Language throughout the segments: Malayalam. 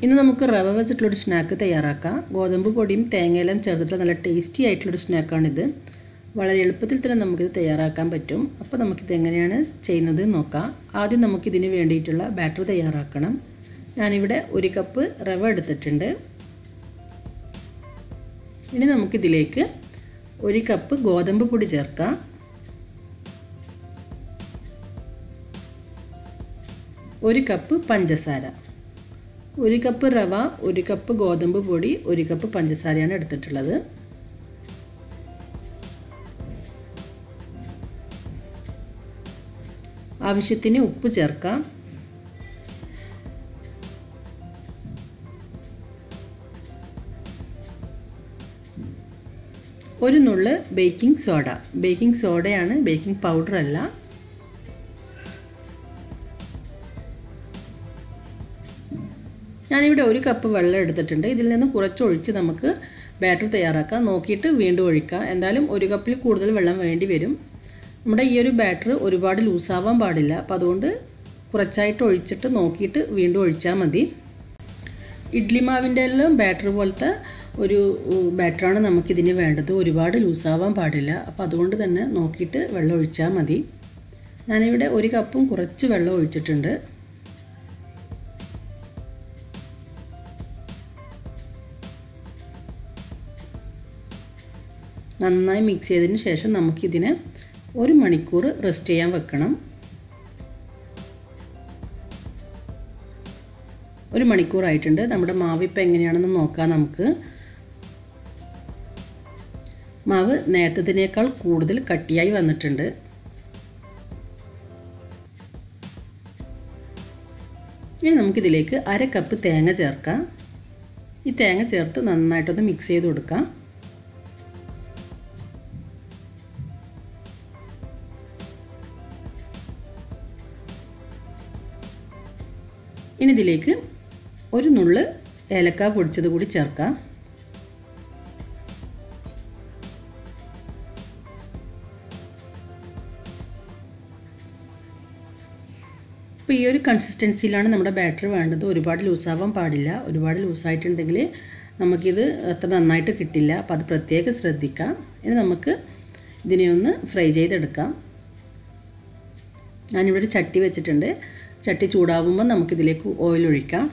ഇന്ന് നമുക്ക് റവ വെച്ചിട്ടുള്ളൊരു സ്നാക്ക് തയ്യാറാക്കാം. ഗോതമ്പ് പൊടിയും തേങ്ങയെല്ലാം ചേർത്തിട്ടുള്ള നല്ല ടേസ്റ്റി ആയിട്ടുള്ളൊരു സ്നാക്കാണിത്. വളരെ എളുപ്പത്തിൽ തന്നെ നമുക്കിത് തയ്യാറാക്കാൻ പറ്റും. അപ്പോൾ നമുക്കിത് എങ്ങനെയാണ് ചെയ്യുന്നത് നോക്കാം. ആദ്യം നമുക്കിതിന് വേണ്ടിയിട്ടുള്ള ബാറ്റർ തയ്യാറാക്കണം. ഞാനിവിടെ 1 കപ്പ് റവ എടുത്തിട്ടുണ്ട്. ഇനി നമുക്കിതിലേക്ക് 1 കപ്പ് ഗോതമ്പ് പൊടി ചേർക്കാം. 1 കപ്പ് പഞ്ചസാര. 1 കപ്പ് റവ, 1 കപ്പ് ഗോതമ്പ് പൊടി, 1 കപ്പ് പഞ്ചസാരയാണ് എടുത്തിട്ടുള്ളത്. ആവശ്യത്തിന് ഉപ്പ് ചേർക്കാം. ഒരു നുള്ള് ബേക്കിംഗ് സോഡ. ബേക്കിംഗ് സോഡയാണ്, ബേക്കിംഗ് പൗഡർ അല്ല. ഞാനിവിടെ 1 കപ്പ് വെള്ളം എടുത്തിട്ടുണ്ട്. ഇതിൽ നിന്ന് കുറച്ചൊഴിച്ച് നമുക്ക് ബാറ്റർ തയ്യാറാക്കാം. നോക്കിയിട്ട് വീണ്ടും ഒഴിക്കാം. എന്തായാലും 1 കപ്പിൽ കൂടുതൽ വെള്ളം വേണ്ടി വരും. നമ്മുടെ ഈ ഒരു ബാറ്റർ ഒരുപാട് ലൂസാവാൻ പാടില്ല. അപ്പോൾ അതുകൊണ്ട് കുറച്ചായിട്ട് ഒഴിച്ചിട്ട് നോക്കിയിട്ട് വീണ്ടും ഒഴിച്ചാൽ മതി. ഇഡ്ലി മാവിൻ്റെ എല്ലാം ബാറ്റർ പോലത്തെ ഒരു ബാറ്ററാണ് നമുക്കിതിന് വേണ്ടത്. ഒരുപാട് ലൂസാവാൻ പാടില്ല. അപ്പോൾ അതുകൊണ്ട് തന്നെ നോക്കിയിട്ട് വെള്ളം ഒഴിച്ചാൽ മതി. ഞാനിവിടെ 1 കപ്പും കുറച്ച് വെള്ളം ഒഴിച്ചിട്ടുണ്ട്. നന്നായി മിക്സ് ചെയ്തതിന് ശേഷം നമുക്കിതിനെ 1 മണിക്കൂർ റെസ്റ്റ് ചെയ്യാൻ വെക്കണം. 1 മണിക്കൂറായിട്ടുണ്ട്. നമ്മുടെ മാവ് ഇപ്പോൾ എങ്ങനെയാണെന്ന് നോക്കാം നമുക്ക്. മാവ് നേരത്തതിനേക്കാൾ കൂടുതൽ കട്ടിയായി വന്നിട്ടുണ്ട്. ഇനി നമുക്കിതിലേക്ക് 1/2 കപ്പ് തേങ്ങ ചേർക്കാം. ഈ തേങ്ങ ചേർത്ത് നന്നായിട്ടൊന്ന് മിക്സ് ചെയ്ത് കൊടുക്കാം. ഇനി ഇതിലേക്ക് 1 നുള്ള് ഏലക്ക പൊടിച്ചത് കൂടി ചേർക്കാം. ഇപ്പോൾ ഈ ഒരു കൺസിസ്റ്റൻസിയിലാണ് നമ്മുടെ ബാറ്റർ വേണ്ടത്. ഒരുപാട് ലൂസാവാൻ പാടില്ല. ഒരുപാട് ലൂസായിട്ടുണ്ടെങ്കിൽ നമുക്കിത് അത്ര നന്നായിട്ട് കിട്ടില്ല. അപ്പോൾ അത് പ്രത്യേകം ശ്രദ്ധിക്കാം. ഇനി നമുക്ക് ഇതിനെ ഒന്ന് ഫ്രൈ ചെയ്തെടുക്കാം. ഞാനിവിടെ ഒരു ചട്ടി വെച്ചിട്ടുണ്ട്. ചട്ടി ചൂടാവുമ്പോൾ നമുക്കിതിലേക്ക് ഓയിൽ ഒഴിക്കാം.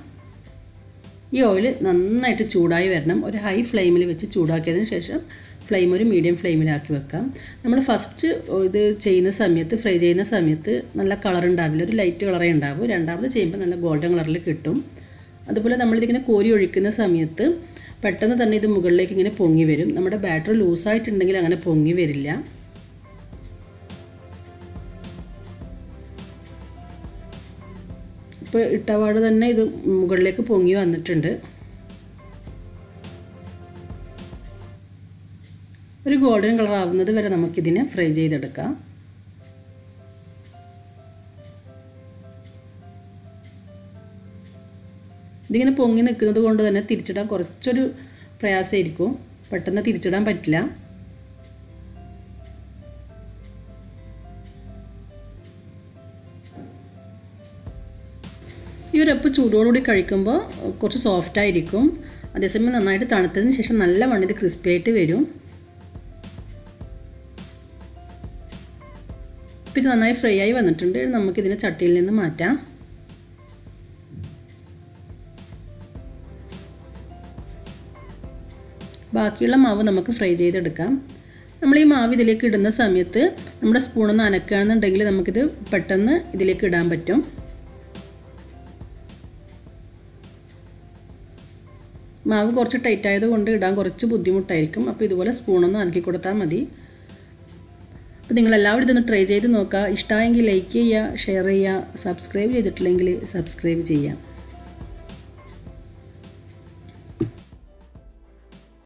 ഈ ഓയിൽ നന്നായിട്ട് ചൂടായി വരണം. ഒരു ഹൈ ഫ്ലെയിമിൽ വെച്ച് ചൂടാക്കിയതിന് ശേഷം ഫ്ലെയിം ഒരു മീഡിയം ഫ്ലെയിമിലാക്കി വെക്കാം. നമ്മൾ ഫസ്റ്റ് ഇത് ചെയ്യുന്ന സമയത്ത്, ഫ്രൈ ചെയ്യുന്ന സമയത്ത് നല്ല കളർ ഉണ്ടാവില്ല, ഒരു ലൈറ്റ് കളറേ ഉണ്ടാവും. രണ്ടാമത് ചെയ്യുമ്പോൾ നല്ല ഗോൾഡൻ കളറിൽ കിട്ടും. അതുപോലെ നമ്മളിതിങ്ങനെ കോരി ഒഴിക്കുന്ന സമയത്ത് പെട്ടെന്ന് തന്നെ ഇത് മുകളിലേക്ക് ഇങ്ങനെ പൊങ്ങി വരും. നമ്മുടെ ബാറ്റർ ലൂസായിട്ടുണ്ടെങ്കിൽ അങ്ങനെ പൊങ്ങി വരില്ല. ഇപ്പോൾ ഇട്ടപാട് തന്നെ ഇത് മുകളിലേക്ക് പൊങ്ങി വന്നിട്ടുണ്ട്. ഒരു ഗോൾഡൻ കളർ ആവുന്നത് വരെ നമുക്കിതിനെ ഫ്രൈ ചെയ്തെടുക്കാം. ഇതിങ്ങനെ പൊങ്ങി നിൽക്കുന്നത് കൊണ്ട് തന്നെ തിരിച്ചിടാൻ കുറച്ചൊരു പ്രയാസമായിരിക്കും. പെട്ടെന്ന് തിരിച്ചിടാൻ പറ്റില്ല. ഈ ഒരു അപ്പ് ചൂടോടുകൂടി കഴിക്കുമ്പോൾ കുറച്ച് സോഫ്റ്റായിരിക്കും. അതേസമയം നന്നായിട്ട് തണുത്തതിന് ശേഷം നല്ല വണ്ണം ഇത് ക്രിസ്പി ആയിട്ട് വരും. ഇപ്പോൾ ഇത് നന്നായി ഫ്രൈ ആയി വന്നിട്ടുണ്ട്. നമുക്കിതിനെ ചട്ടിയിൽ നിന്ന് മാറ്റാം. ബാക്കിയുള്ള മാവ് നമുക്ക് ഫ്രൈ ചെയ്തെടുക്കാം. നമ്മൾ ഈ മാവ് ഇതിലേക്ക് ഇടുന്ന സമയത്ത് നമ്മുടെ സ്പൂണൊന്ന് അനക്കുകയാണെന്നുണ്ടെങ്കിൽ നമുക്കിത് പെട്ടെന്ന് ഇതിലേക്ക് ഇടാൻ പറ്റും. മാവ് കുറച്ച് ടൈറ്റ് ആയതുകൊണ്ട് ഇടാൻ കുറച്ച് ബുദ്ധിമുട്ടായിരിക്കും. അപ്പോൾ ഇതുപോലെ സ്പൂണൊന്ന് അനക്കി കൊടുത്താൽ മതി. അപ്പോൾ നിങ്ങളെല്ലാവരും ഇതൊന്ന് ട്രൈ ചെയ്ത് നോക്കുക. ഇഷ്ടമായെങ്കിൽ ലൈക്ക് ചെയ്യുക, ഷെയർ ചെയ്യുക. സബ്സ്ക്രൈബ് ചെയ്തിട്ടില്ലെങ്കിൽ സബ്സ്ക്രൈബ് ചെയ്യാം.